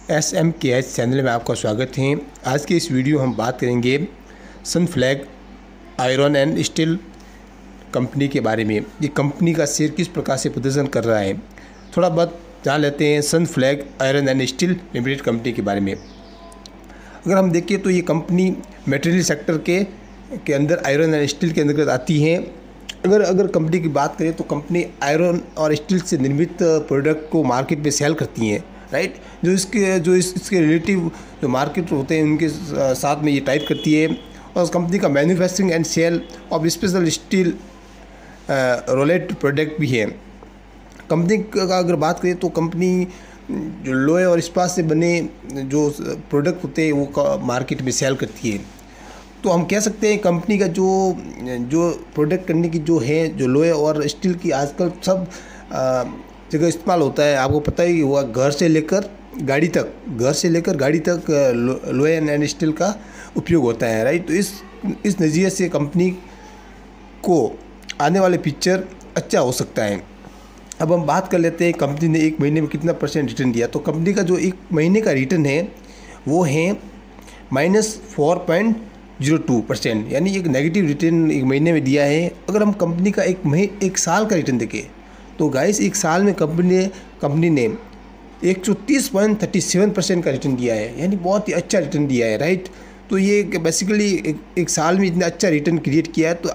SMKH channel में आपका स्वागत है। आज के इस वीडियो हम बात करेंगे Sunflag iron and steel company के बारे में। ये कंपनी का शेयर किस प्रकार से प्रदर्शन कर रहा है, थोड़ा बहुत जान लेते हैं Sunflag iron and steel limited company के बारे में। अगर हम देखें तो ये कंपनी मटेरियल सेक्टर के अंदर आयरन एंड स्टील के अंतर्गत आती है। अगर कंपनी की बात करें तो कंपनी आयरन और स्टील से निर्मित प्रोडक्ट को मार्केट में सेल करती हैं, राइट। जो इसके रिलेटिव जो मार्केट होते हैं उनके साथ में ये टाइप करती है। और उस कंपनी का manufacturing and sale of special steel rolled product भी है। कंपनी का अगर बात करें तो कंपनी जो लोहे और इस्पात से बने जो प्रोडक्ट होते हैं वो मार्केट में सेल करती है। तो हम कह सकते हैं कंपनी का जो प्रोडक्ट करने की जो है, जो लोहे और स्टील की आजकल सब जगह इस्तेमाल होता है। आपको पता ही हुआ, घर से लेकर गाड़ी तक लोहे एंड स्टील का उपयोग होता है, राइट। तो इस नज़रिए से कंपनी को आने वाले पिक्चर अच्छा हो सकता है। अब हम बात कर लेते हैं कंपनी ने एक महीने में कितना % रिटर्न दिया। तो कंपनी का जो एक महीने का रिटर्न है वो है -4.02%, यानी एक नेगेटिव रिटर्न एक महीने में दिया है। अगर हम कंपनी का एक साल का रिटर्न देखें तो गाइस एक साल में कंपनी ने 130.37% का रिटर्न दिया है, यानी बहुत ही अच्छा रिटर्न दिया है, राइट। तो ये बेसिकली एक साल में इतना अच्छा रिटर्न क्रिएट किया है, तो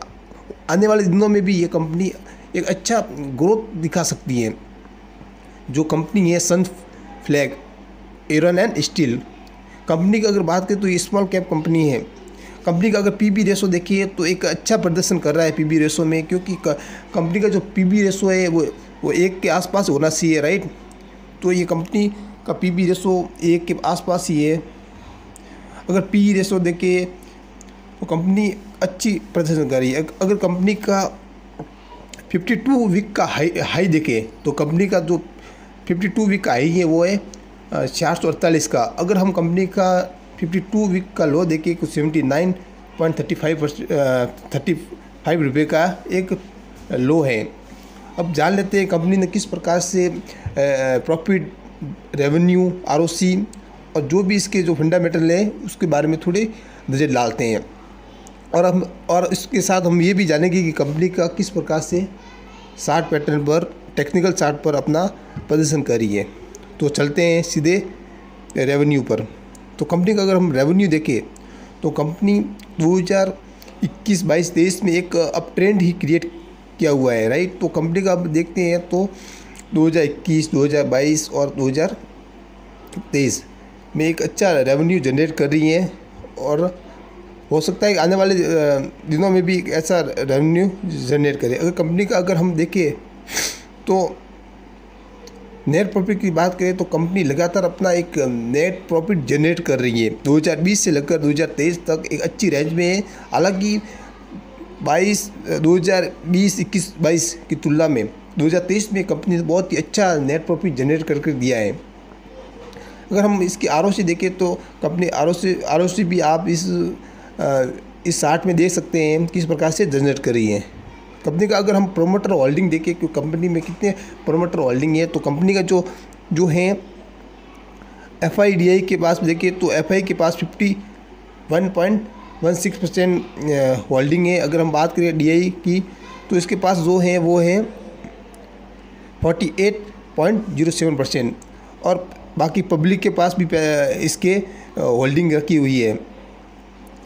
आने वाले दिनों में भी ये कंपनी एक अच्छा ग्रोथ दिखा सकती है। जो कंपनी है Sunflag iron and steel company की अगर बात करें तो ये स्मॉल कैप कंपनी है। कंपनी का अगर पीबी रेशो देखिए तो एक अच्छा प्रदर्शन कर रहा है पीबी रेशो में, क्योंकि कंपनी का जो पीबी रेशो है वो 1 के आसपास होना चाहिए, राइट। तो ये कंपनी का पीबी रेशो 1 के आसपास ही है। अगर पी रेशो देखें तो कंपनी अच्छी प्रदर्शन कर रही है। अगर कंपनी का 52 वीक का हाई देखें तो कंपनी का जो 52 वीक का हाई है वो है 448 का। अगर हम कंपनी का 52 वीक का लो देखें तो 79.35 रुपये का एक लो है। अब जान लेते हैं कंपनी ने किस प्रकार से प्रॉफिट, रेवेन्यू, आरओसी और जो भी इसके जो फंडामेंटल है उसके बारे में थोड़े नज़र डालते हैं। और इसके साथ हम ये भी जानेंगे कि कंपनी का किस प्रकार से चार्ट पैटर्न पर, टेक्निकल चार्ट पर अपना प्रदर्शन कर रही है। तो चलते हैं सीधे रेवेन्यू पर। तो कंपनी का अगर हम रेवेन्यू देखें तो कंपनी 2021-22-23 में एक अप ट्रेंड ही क्रिएट किया हुआ है, राइट। तो कंपनी का अब देखते हैं तो 2021, 2022 और 2023 में एक अच्छा रेवेन्यू जनरेट कर रही है, और हो सकता है कि आने वाले दिनों में भी एक ऐसा रेवेन्यू जनरेट करे। अगर हम देखें तो नेट प्रॉफिट की बात करें तो कंपनी लगातार अपना एक नेट प्रॉफिट जनरेट कर रही है। 2020 से लेकर 2023 तक एक अच्छी रेंज में है। हालांकि 2020-21-22 की तुलना में 2023 में कंपनी ने बहुत ही अच्छा नेट प्रॉफिट जनरेट करके दिया है। अगर हम इसकी आरओसी देखें तो कंपनी आरओसी भी आप इस चार्ट में देख सकते हैं किस प्रकार से जनरेट कर रही है। कंपनी का अगर हम प्रोमोटर होल्डिंग देखें कि कंपनी में कितने प्रोमोटर होल्डिंग है, तो कंपनी का जो है FIDI के पास देखें तो FI के पास 51.16% होल्डिंग है। अगर हम बात करें DI की तो इसके पास जो है वो है 48.07%, और बाकी पब्लिक के पास भी इसके होल्डिंग रखी हुई है।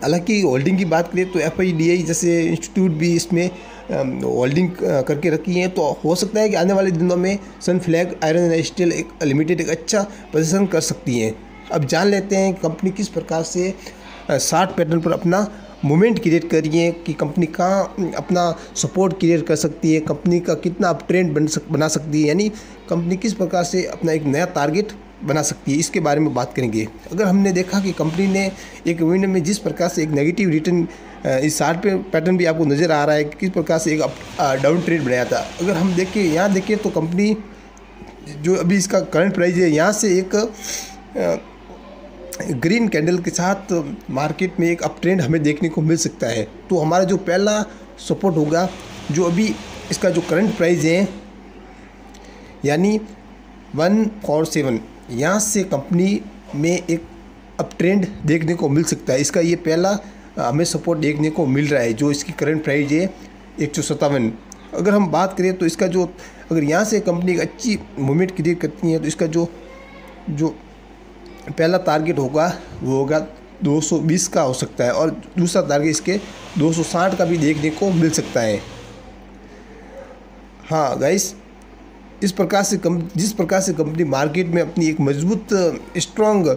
हालांकि होल्डिंग की बात करें तो FIDI जैसे इंस्टीट्यूट भी इसमें होल्डिंग करके रखी है। तो हो सकता है कि आने वाले दिनों में Sunflag iron and steel limited एक अच्छा प्रदर्शन कर सकती है। अब जान लेते हैं कंपनी किस प्रकार से चार्ट पैटर्न पर अपना मोमेंट क्रिएट कर रही है, कि कंपनी कहाँ अपना सपोर्ट क्रिएट कर सकती है, कंपनी का कितना अप ट्रेंड बना सकती है, यानी कंपनी किस प्रकार से अपना एक नया टारगेट बना सकती है, इसके बारे में बात करेंगे। अगर हमने देखा कि कंपनी ने एक महीने में जिस प्रकार से एक नेगेटिव रिटर्न, इस चार्ट पे पैटर्न भी आपको नज़र आ रहा है कि किस प्रकार से एक डाउन ट्रेंड बनाया था। अगर हम यहाँ देखें तो कंपनी जो अभी इसका करंट प्राइस है, यहाँ से एक ग्रीन कैंडल के साथ मार्केट में एक अप ट्रेंड हमें देखने को मिल सकता है। तो हमारा जो पहला सपोर्ट होगा, जो अभी इसका जो करंट प्राइस है यानी 147, यहाँ से कंपनी में एक अप ट्रेंड देखने को मिल सकता है। इसका ये पहला हमें सपोर्ट देखने को मिल रहा है, जो इसकी करंट प्राइस है 157। अगर हम बात करें तो इसका जो, अगर यहाँ से कंपनी एक अच्छी मूवमेंट क्रिएट करती है तो इसका जो पहला टारगेट होगा वो होगा 220 का हो सकता है, और दूसरा टारगेट इसके 260 का भी देखने को मिल सकता है। हाँ गाइस, जिस प्रकार से कंपनी मार्केट में अपनी एक मजबूत स्ट्रॉन्ग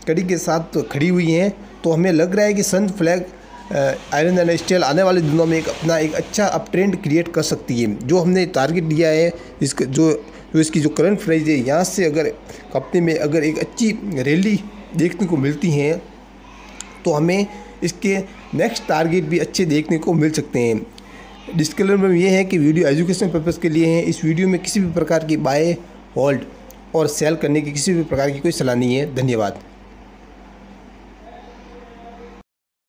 कड़ी के साथ खड़ी हुई है, तो हमें लग रहा है कि सन फ्लैग आयरन एंड स्टील आने वाले दिनों में अपना एक अच्छा अप ट्रेंड क्रिएट कर सकती है। जो हमने टारगेट दिया है, इसका इसकी जो करंट प्राइस है, यहाँ से अगर कंपनी में अगर एक अच्छी रैली देखने को मिलती है तो हमें इसके नेक्स्ट टारगेट भी अच्छे देखने को मिल सकते हैं। डिस्क्लेमर में ये है कि वीडियो एजुकेशन पर्पज़ के लिए है। इस वीडियो में किसी भी प्रकार की बाय, होल्ड और सेल करने की किसी भी प्रकार की कोई सलाह नहीं है। धन्यवाद।